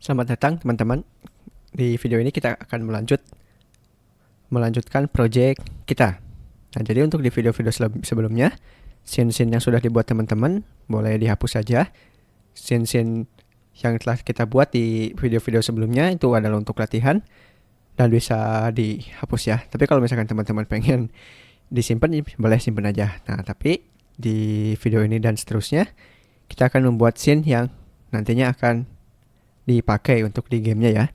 Selamat datang teman-teman. Di video ini kita akan melanjutkan project kita. Nah, jadi untuk di video-video sebelumnya, scene-scene yang sudah dibuat teman-teman boleh dihapus saja. Scene-scene yang telah kita buat di video-video sebelumnya itu adalah untuk latihan dan bisa dihapus ya. Tapi kalau misalkan teman-teman pengen disimpan, boleh simpan aja. Nah, tapi di video ini dan seterusnya kita akan membuat scene yang nantinya akan dipakai untuk di gamenya ya.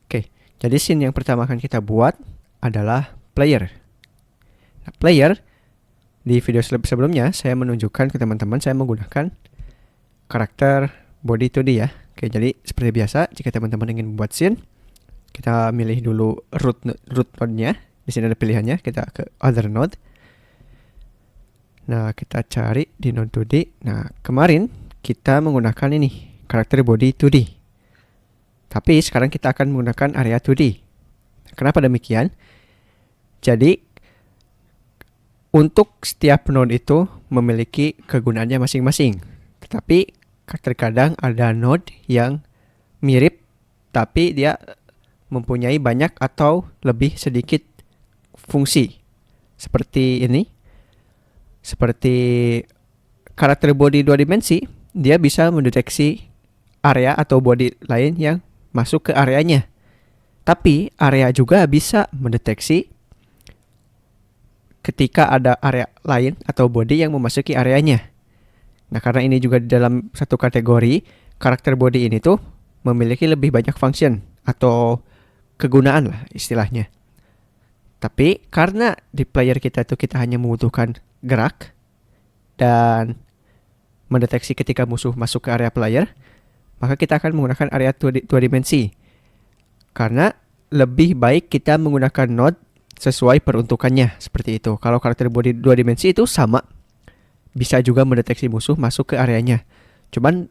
Oke, jadi scene yang pertama akan kita buat adalah player. Nah, player di video sebelumnya saya menunjukkan ke teman-teman saya menggunakan karakter body 2D ya. Oke, jadi seperti biasa jika teman-teman ingin membuat scene, kita milih dulu root node-nya. Di sini ada pilihannya, kita ke other node. Nah, kita cari di node 2D. Nah, kemarin kita menggunakan ini karakter body 2D. Tapi sekarang kita akan menggunakan area 2D. Kenapa demikian? Jadi untuk setiap node itu memiliki kegunaannya masing-masing. Tetapi terkadang ada node yang mirip tapi dia mempunyai banyak atau lebih sedikit fungsi. Seperti ini. Seperti karakter body 2 dimensi, dia bisa mendeteksi area atau body lain yang masuk ke areanya. Tapi area juga bisa mendeteksi ketika ada area lain atau body yang memasuki areanya. Nah, karena ini juga di dalam satu kategori, karakter body ini tuh memiliki lebih banyak function atau kegunaan lah istilahnya. Tapi karena di player kita itu kita hanya membutuhkan gerak dan mendeteksi ketika musuh masuk ke area player, maka kita akan menggunakan area 2 dimensi. Karena lebih baik kita menggunakan node sesuai peruntukannya, seperti itu. Kalau karakter body 2 dimensi itu sama, bisa juga mendeteksi musuh masuk ke areanya. Cuman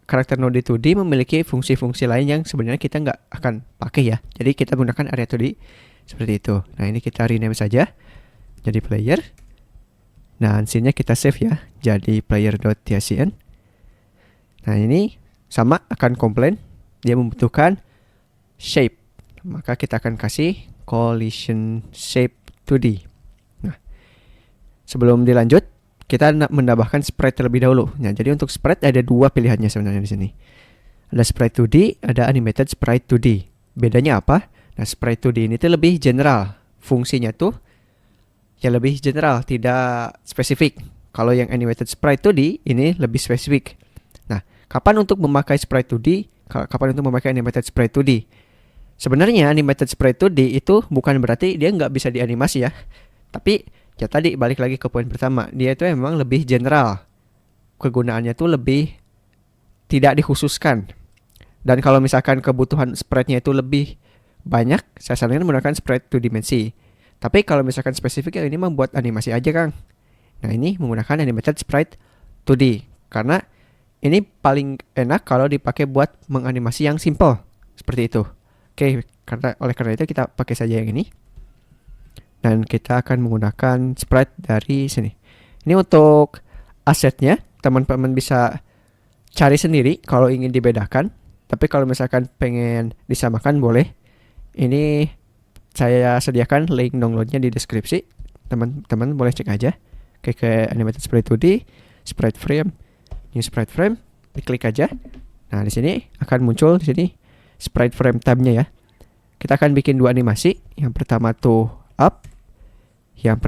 karakter node 2D memiliki fungsi-fungsi lain yang sebenarnya kita nggak akan pakai ya. Jadi kita menggunakan area 2D seperti itu. Nah, ini kita rename saja jadi player. Nah, scene-nya kita save ya, jadi player.tscn. Nah, ini sama akan komplain, dia membutuhkan shape. Maka kita akan kasih collision shape 2D. Nah, sebelum dilanjut, kita menambahkan sprite terlebih dahulu. Nah, jadi untuk sprite ada dua pilihannya sebenarnya di sini. Ada sprite 2D, ada animated sprite 2D. Bedanya apa? Nah, sprite 2D ini tuh lebih general. Fungsinya tuh ya lebih general, tidak spesifik. Kalau yang animated sprite 2D ini lebih spesifik. Nah, kapan untuk memakai sprite 2D? Kapan untuk memakai animated sprite 2D? Sebenarnya animated sprite 2D itu bukan berarti dia nggak bisa dianimasi ya. Tapi ya tadi balik lagi ke poin pertama, dia itu memang lebih general. Kegunaannya tuh lebih tidak dikhususkan. Dan kalau misalkan kebutuhan sprite-nya itu lebih banyak, saya sarankan menggunakan sprite 2 dimensi. Tapi kalau misalkan spesifik ya ini membuat animasi aja, Kang. Nah, ini menggunakan animated sprite 2D. Karena ini paling enak kalau dipakai buat menganimasi yang simple. Seperti itu. Oke, oleh karena itu kita pakai saja yang ini. Dan kita akan menggunakan sprite dari sini. Ini untuk asetnya, teman-teman bisa cari sendiri kalau ingin dibedakan. Tapi kalau misalkan pengen disamakan boleh. Ini saya sediakan link downloadnya di deskripsi. Teman-teman boleh cek aja. Oke, ke animated sprite 2D, sprite frame, new sprite frame, diklik aja. Nah, di sini akan muncul di sini sprite frame tab-nya ya. Kita akan bikin dua animasi. Yang pertama tuh up, yang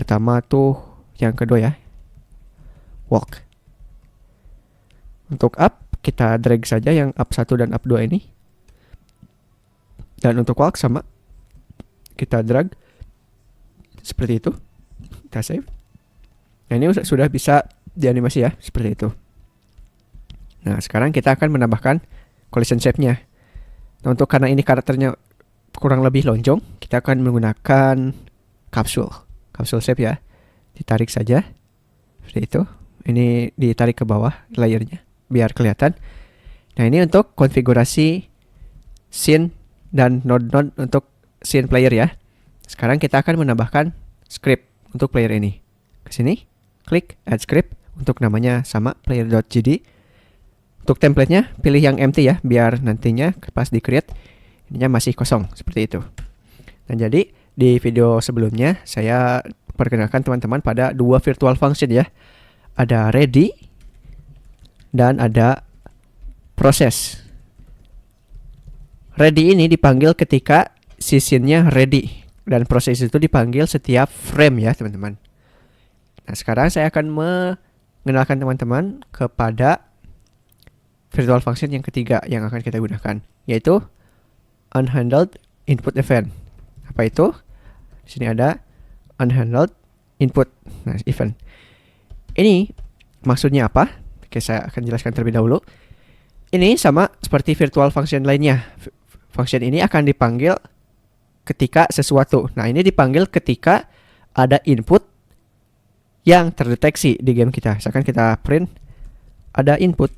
kedua ya, walk. Untuk up kita drag saja yang up 1 dan up 2 ini. Dan untuk walk sama, kita drag seperti itu. Kita save. Nah, ini sudah bisa dianimasi ya, seperti itu. Nah, sekarang kita akan menambahkan collision shape-nya. Nah, untuk karena ini karakternya kurang lebih lonjong, kita akan menggunakan capsule shape ya. Ditarik saja seperti itu. Ini ditarik ke bawah layernya biar kelihatan. Nah, ini untuk konfigurasi scene dan node-node untuk scene player ya. Sekarang kita akan menambahkan script untuk player ini. Ke sini, klik add script untuk namanya sama player.gd. Untuk templatenya pilih yang empty ya, biar nantinya pas di create ininya masih kosong seperti itu. Nah, jadi di video sebelumnya saya perkenalkan teman-teman pada dua virtual function ya. Ada ready dan ada proses. Ready ini dipanggil ketika sessionnya ready, dan proses itu dipanggil setiap frame ya teman-teman. Nah, sekarang saya akan mengenalkan teman-teman kepada virtual function yang ketiga yang akan kita gunakan, yaitu unhandled input event. Apa itu? Di sini ada unhandled input event. Ini maksudnya apa? Oke, saya akan jelaskan terlebih dahulu. Ini sama seperti virtual function lainnya. Function ini akan dipanggil ketika sesuatu. Nah, ini dipanggil ketika ada input yang terdeteksi di game kita. Misalkan kita print ada input.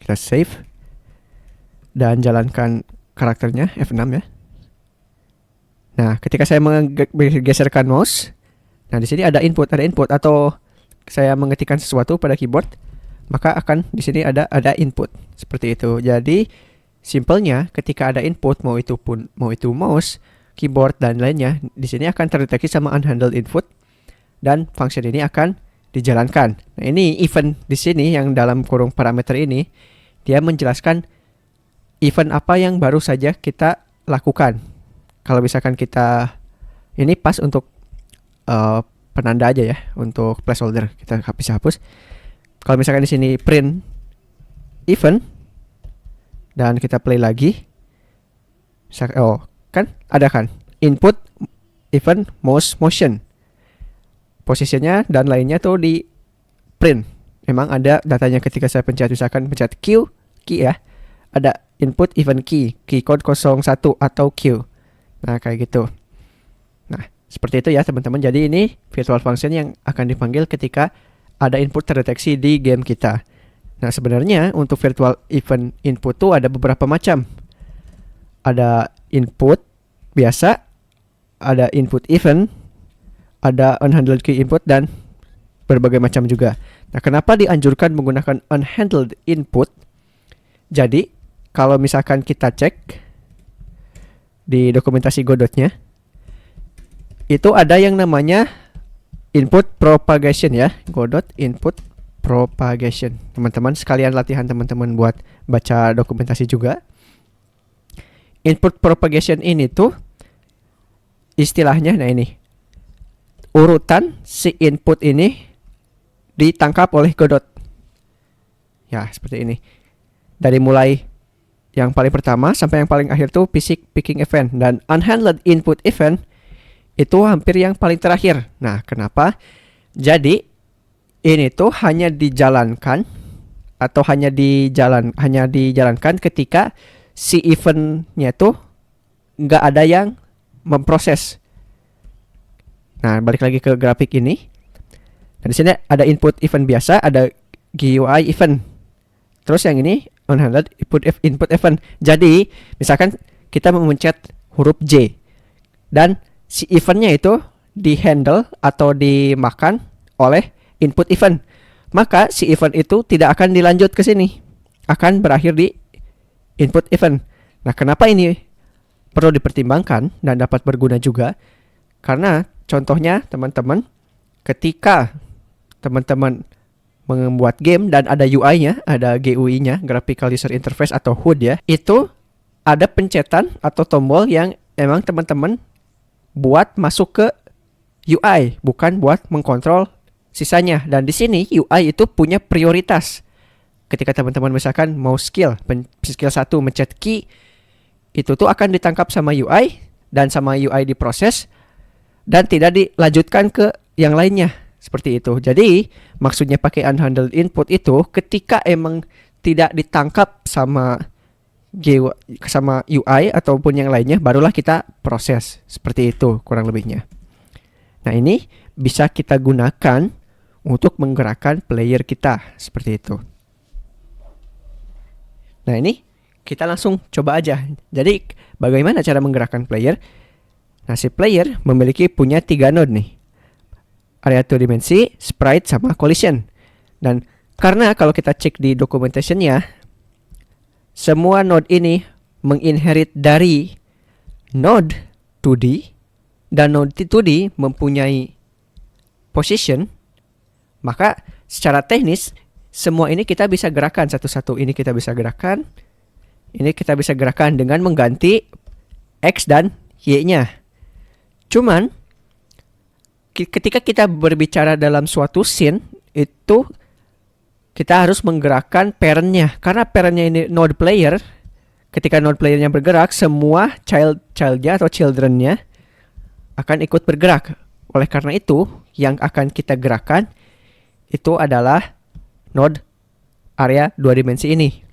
Kita save dan jalankan karakternya F6 ya. Nah, ketika saya menggeserkan mouse, nah di sini ada input atau saya mengetikkan sesuatu pada keyboard, maka akan di sini ada input seperti itu. Jadi simpelnya ketika ada input, mau itu mouse, keyboard dan lainnya, di sini akan terdeteksi sama unhandled input dan function ini akan dijalankan. Nah, ini event di sini yang dalam kurung parameter ini dia menjelaskan event apa yang baru saja kita lakukan. Kalau misalkan kita ini pas untuk penanda aja ya, untuk placeholder kita hapus. Kalau misalkan di sini print event dan kita play lagi, kan ada kan input event mouse motion, posisinya dan lainnya tuh di print. Memang ada datanya ketika saya pencet Q key ya, ada input event key code 01 atau Q. Nah, kayak gitu. Nah, seperti itu ya teman-teman. Jadi ini virtual function yang akan dipanggil ketika ada input terdeteksi di game kita. Nah, sebenarnya untuk virtual event input tuh ada beberapa macam. Ada input biasa, ada input event, ada unhandled key input, dan berbagai macam juga. Nah, kenapa dianjurkan menggunakan unhandled input? Jadi, kalau misalkan kita cek di dokumentasi Godotnya, itu ada yang namanya input propagation ya, Godot input propagation. Teman-teman sekalian latihan teman-teman buat baca dokumentasi juga. Input propagation ini tuh istilahnya, nah ini urutan si input ini ditangkap oleh Godot. Ya, seperti ini. Dari mulai yang paling pertama sampai yang paling akhir tuh picking event, dan unhandled input event itu hampir yang paling terakhir. Nah, kenapa? Jadi ini tuh hanya dijalankan ketika si eventnya tuh nggak ada yang memproses. Nah, balik lagi ke grafik ini. Nah, di sini ada input event biasa, ada GUI event. Terus yang ini unhandled input event. Jadi, misalkan kita memencet huruf J dan si eventnya itu di-handle atau dimakan oleh input event, maka si event itu tidak akan dilanjut ke sini, akan berakhir di input event. Nah, kenapa ini perlu dipertimbangkan dan dapat berguna juga? Karena contohnya teman-teman, ketika teman-teman membuat game dan ada UI-nya, ada GUI-nya, Graphical User Interface atau HUD ya, itu ada pencetan atau tombol yang emang teman-teman buat masuk ke UI, bukan buat mengkontrol sisanya. Dan di sini UI itu punya prioritas. Ketika teman-teman misalkan mau skill 1 mencet key, itu tuh akan ditangkap sama UI dan sama UI diproses dan tidak dilanjutkan ke yang lainnya. Seperti itu. Jadi maksudnya pakai unhandled input itu ketika emang tidak ditangkap sama UI ataupun yang lainnya, barulah kita proses. Seperti itu kurang lebihnya. Nah, ini bisa kita gunakan untuk menggerakkan player kita. Seperti itu. Nah, ini kita langsung coba aja. Jadi bagaimana cara menggerakkan player? Nah, si player punya 3 node nih. Area 2 dimensi, sprite, sama collision. Dan karena kalau kita cek di documentation-nya, semua node ini menginherit dari node 2D, dan node 2D mempunyai position, maka secara teknis semua ini kita bisa gerakan satu-satu. Ini kita bisa gerakan, ini kita bisa gerakan dengan mengganti X dan Y-nya. Cuman ketika kita berbicara dalam suatu scene, itu kita harus menggerakkan parent-nya. Karena parent-nya ini node player, ketika node player-nya bergerak, semua child-nya atau children-nya akan ikut bergerak. Oleh karena itu, yang akan kita gerakan itu adalah node area 2 dimensi ini.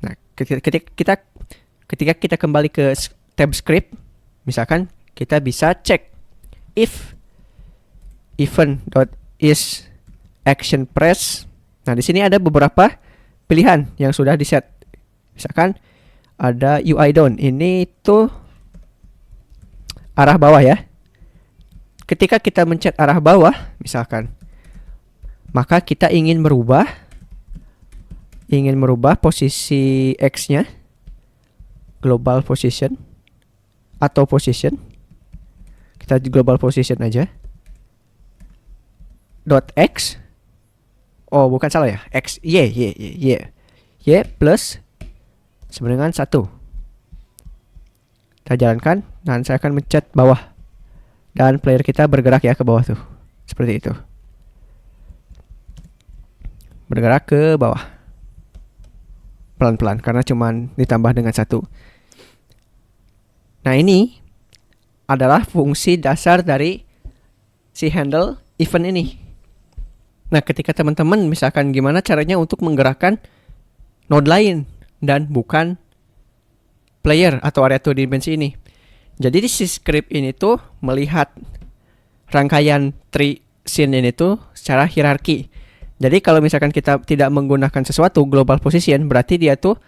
Nah, ketika kita kembali ke tab script, misalkan kita bisa cek if event.is action press. Nah, di sini ada beberapa pilihan yang sudah di-set. Misalkan ada UI down. Ini tuh arah bawah ya. Ketika kita mencet arah bawah, misalkan, maka kita ingin merubah posisi X-nya, global position atau position. Kita global position aja. .x. Oh, bukan, salah ya. X y plus sama dengan 1. Kita jalankan dan saya akan mencet bawah. Dan player kita bergerak ya ke bawah tuh. Seperti itu. Bergerak ke bawah. Pelan-pelan karena cuman ditambah dengan 1. Nah, ini adalah fungsi dasar dari si handle event ini. Nah, ketika teman-teman misalkan gimana caranya untuk menggerakkan node lain dan bukan player atau area 2 dimensi ini. Jadi di si script ini tuh melihat rangkaian tree scene ini tuh secara hierarki. Jadi kalau misalkan kita tidak menggunakan sesuatu global position, berarti dia tuh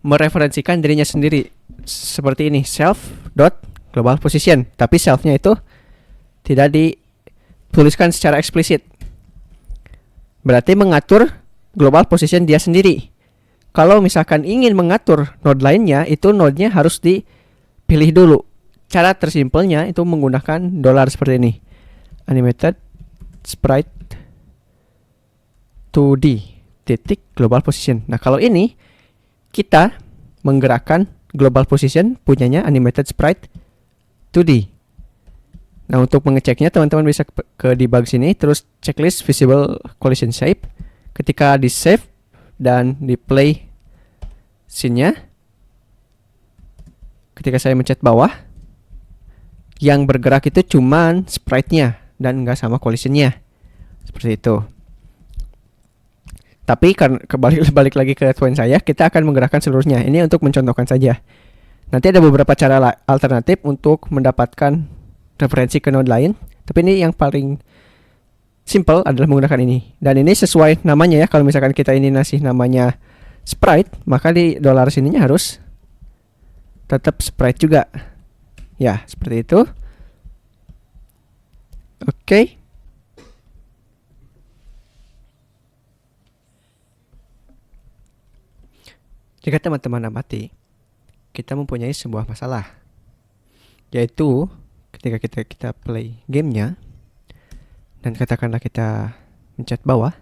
mereferensikan dirinya sendiri. Seperti ini, self.global position. Tapi self-nya itu tidak dituliskan secara eksplisit. Berarti mengatur global position dia sendiri. Kalau misalkan ingin mengatur node lainnya, itu node-nya harus dipilih dulu. Cara tersimpelnya itu menggunakan $ seperti ini. Animated sprite 2D titik global position. Nah, kalau ini kita menggerakkan global position punyanya animated sprite 2D. Nah, untuk mengeceknya teman-teman bisa ke debug sini, terus checklist visible collision shape. Ketika di save dan di play scene-nya, ketika saya mencet bawah, yang bergerak itu cuman sprite-nya dan nggak sama collision-nya. Seperti itu. Tapi balik lagi ke point saya, kita akan menggerakkan seluruhnya. Ini untuk mencontohkan saja. Nanti ada beberapa cara alternatif untuk mendapatkan referensi ke node lain. Tapi ini yang paling simple adalah menggunakan ini. Dan ini sesuai namanya ya. Kalau misalkan kita ini ngasih namanya sprite, maka di $ sininya harus tetap sprite juga. Ya, seperti itu. Oke. Jika teman-teman amati, kita mempunyai sebuah masalah, yaitu ketika kita play gamenya dan katakanlah kita mencet bawah,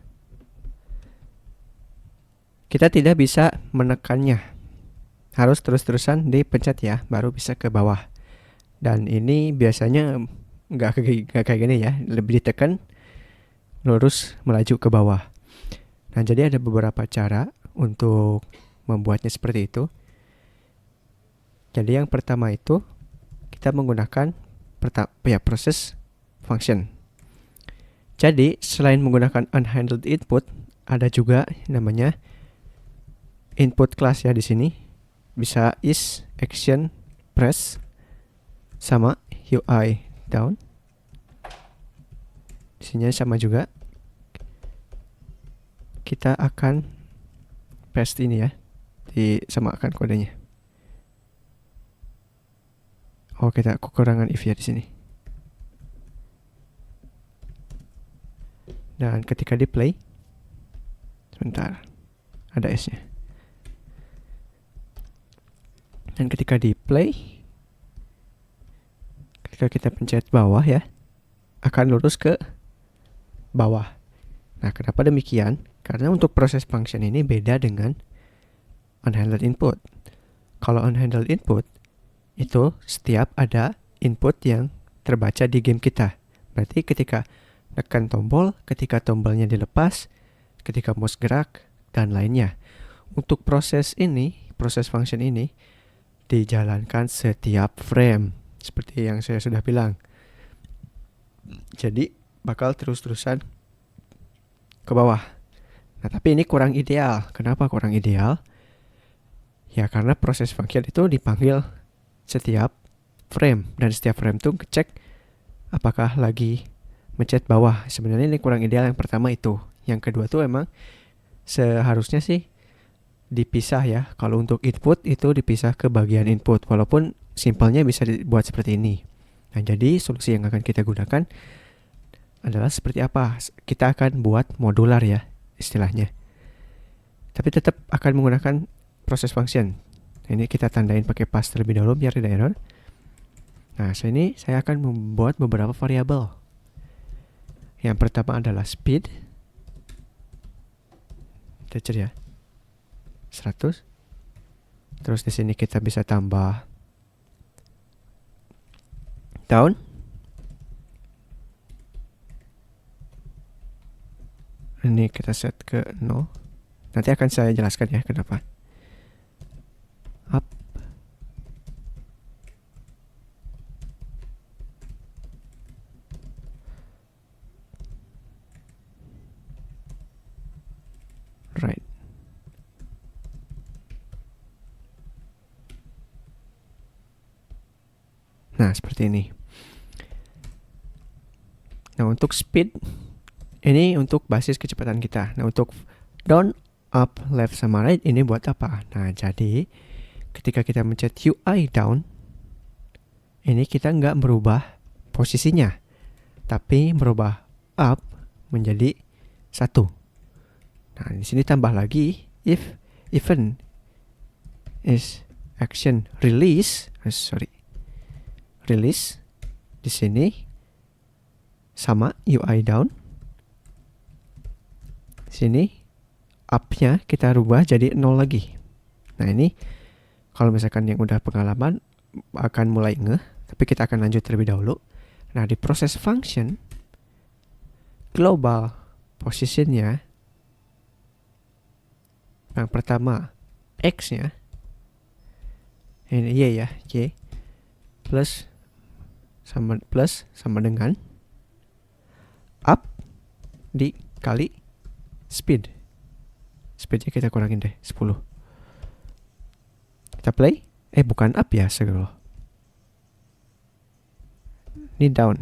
kita tidak bisa menekannya, harus terus-terusan dipencet ya, baru bisa ke bawah. Dan ini biasanya nggak kayak gini ya, lebih ditekan lurus melaju ke bawah. Nah, jadi ada beberapa cara untuk membuatnya seperti itu. Jadi yang pertama itu kita menggunakan proses function. Jadi selain menggunakan unhandled input, ada juga namanya input class ya di sini. Bisa is action press sama UI down. Di sini sama juga. Kita akan paste ini ya, disamakan kodenya. Oh, kita kekurangan if ya di sini. Dan ketika di play, Sebentar, ada S-nya. Dan ketika di play, ketika kita pencet bawah ya, akan lurus ke bawah. Nah, kenapa demikian? Karena untuk proses function ini beda dengan unhandled input. Kalau unhandled input, itu setiap ada input yang terbaca di game kita. Berarti ketika tekan tombol, ketika tombolnya dilepas, ketika mouse gerak, dan lainnya. Untuk proses ini, proses function ini, dijalankan setiap frame. Seperti yang saya sudah bilang. Jadi, bakal terus-terusan ke bawah. Nah, tapi ini kurang ideal. Kenapa kurang ideal? Ya, karena proses function itu dipanggil setiap frame. Dan setiap frame itu ngecek apakah lagi mencet bawah. Sebenarnya ini kurang ideal yang pertama itu. Yang kedua tuh emang seharusnya sih dipisah ya. Kalau untuk input itu dipisah ke bagian input. Walaupun simpelnya bisa dibuat seperti ini. Nah, jadi solusi yang akan kita gunakan adalah seperti apa? Kita akan buat modular ya istilahnya. Tapi tetap akan menggunakan proses function. Ini kita tandain pakai pas terlebih dahulu biar tidak error. Nah, sini saya akan membuat beberapa variabel. Yang pertama adalah speed. Teacher ya. 100. Terus di sini kita bisa tambah down. Ini kita set ke 0. Nanti akan saya jelaskan ya kenapa. Up. Right. Nah, seperti ini. Nah, untuk speed ini untuk basis kecepatan kita. Nah, untuk down, up, left, sama right ini buat apa? Nah, jadi ketika kita mencet UI down, ini kita nggak merubah posisinya, tapi merubah up menjadi 1. Nah, di sini tambah lagi if event is action release di sini sama UI down. Sini up-nya kita rubah jadi 0 lagi. Nah, ini kalau misalkan yang udah pengalaman akan mulai ngeh, tapi kita akan lanjut terlebih dahulu. Nah, di proses function global positionnya yang pertama X-nya ini Y ya, Y plus sama dengan up dikali speednya kita kurangin deh 10. Kita play. Bukan up ya, segala. Ini down.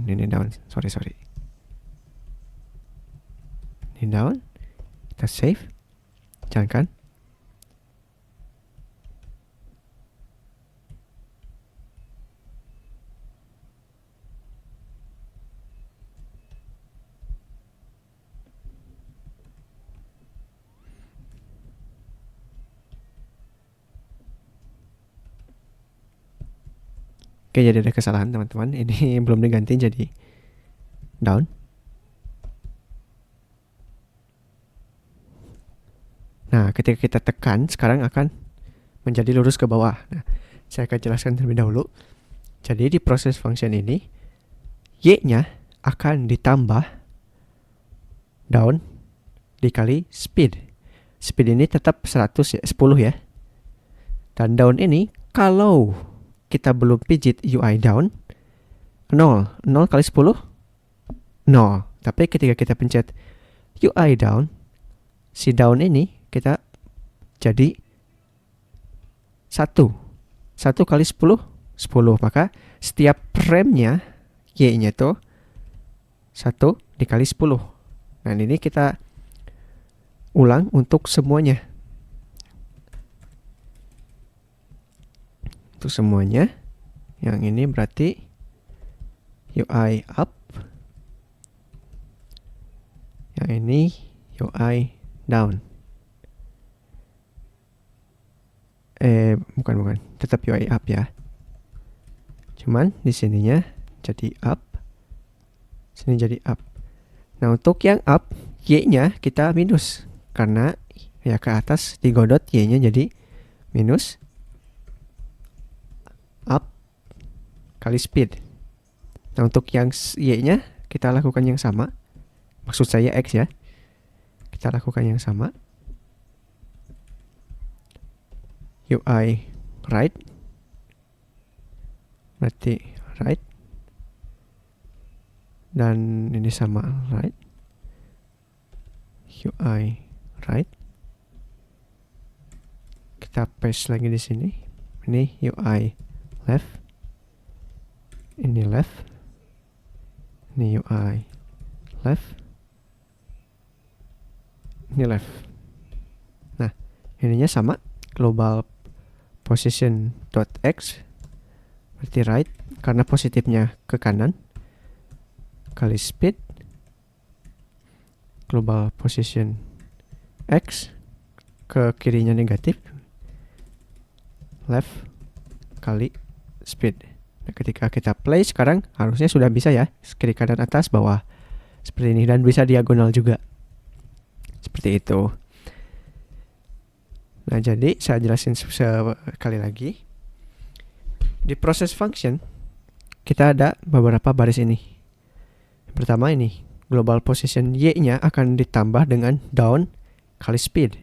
Sorry. Ini down. Kita save. Jalankan. Oke, jadi ada kesalahan teman-teman. Ini belum diganti jadi down. Nah, ketika kita tekan, sekarang akan menjadi lurus ke bawah. Nah, saya akan jelaskan terlebih dahulu. Jadi di proses function ini, Y-nya akan ditambah down dikali speed. Speed ini tetap 100 ya, 10 ya. Dan down ini kalau kita belum pijit UI down 0 kali 10 0. Tapi ketika kita pencet UI down, si down ini kita jadi 1 kali 10 10. Maka setiap frame-nya Y-nya itu 1 dikali 10. Nah, ini kita ulang untuk semuanya. Untuk semuanya. Yang ini berarti UI up. Yang ini UI down. bukan, tetap UI up ya. Cuman di sininya jadi up, sini jadi up. Nah untuk yang up, Y-nya kita minus karena ya ke atas digodot, Y-nya jadi minus up kali speed. Nah untuk yang Y-nya kita lakukan yang sama, maksud saya X ya, kita lakukan yang sama. UI right, berarti right, dan ini sama right. UI right, kita paste lagi di sini. Ini UI left, ini left, ini UI left, ini left. Nah ininya sama, global position .x berarti right karena positifnya ke kanan, kali speed global position x ke kirinya negatif, left kali speed. Nah, ketika kita play sekarang harusnya sudah bisa ya, kiri kanan atas bawah seperti ini, dan bisa diagonal juga seperti itu. Nah jadi saya jelasin sekali lagi. Di proses function kita ada beberapa baris ini. Yang pertama ini, global position Y-nya akan ditambah dengan down kali speed.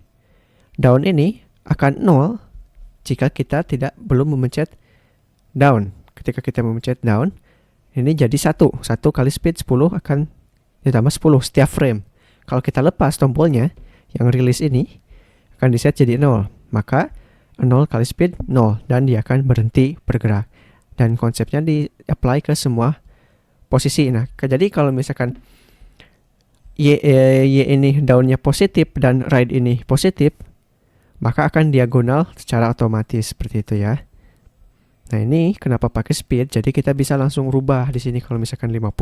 Down ini akan 0 jika kita belum memencet down. Ketika kita memencet down, ini jadi 1 kali speed 10 akan ditambah 10 setiap frame. Kalau kita lepas tombolnya yang release ini akan diset jadi 0, maka 0 kali speed 0 dan dia akan berhenti bergerak. Dan konsepnya di-apply ke semua posisi. Nah, jadi kalau misalkan Y ini downnya positif dan right ini positif, maka akan diagonal secara otomatis seperti itu ya. Nah ini kenapa pakai speed, jadi kita bisa langsung rubah di sini. Kalau misalkan 50,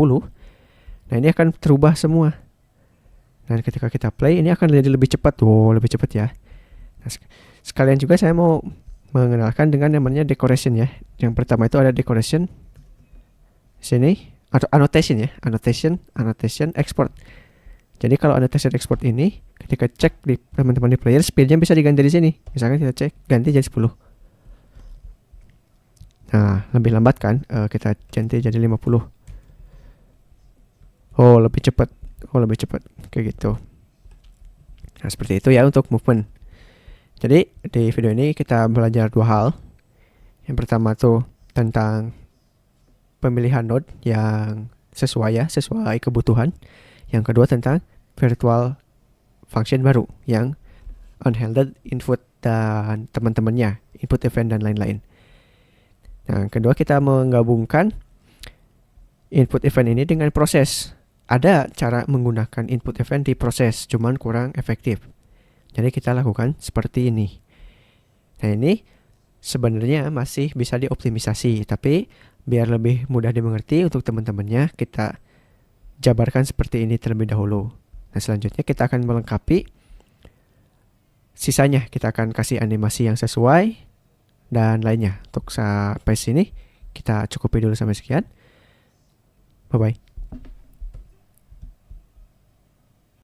nah ini akan terubah semua. Dan ketika kita play ini akan jadi lebih cepat. Lebih cepat ya. Nah, sekalian juga saya mau mengenalkan dengan namanya decoration ya. Yang pertama itu ada decoration sini atau annotation ya, annotation export. Jadi kalau annotation export ini ketika cek di teman-teman di player, speednya bisa diganti di sini. Misalkan kita cek ganti jadi 10. Nah lebih lambat kan, kita ganti jadi 50. Lebih cepat. Lebih cepat kayak gitu. Nah seperti itu ya untuk movement. Jadi di video ini kita belajar dua hal. Yang pertama tuh tentang pemilihan node yang sesuai kebutuhan. Yang kedua tentang virtual function baru yang unhandled input dan teman-temannya, input event dan lain-lain. Nah, kedua kita menggabungkan input event ini dengan proses. Ada cara menggunakan input event di proses, cuman kurang efektif. Jadi kita lakukan seperti ini. Nah ini sebenarnya masih bisa dioptimisasi, tapi biar lebih mudah dimengerti untuk teman-temannya, kita jabarkan seperti ini terlebih dahulu. Nah selanjutnya kita akan melengkapi sisanya. Kita akan kasih animasi yang sesuai dan lainnya. Untuk sampai sini kita cukupi dulu sampai sekian. Bye-bye.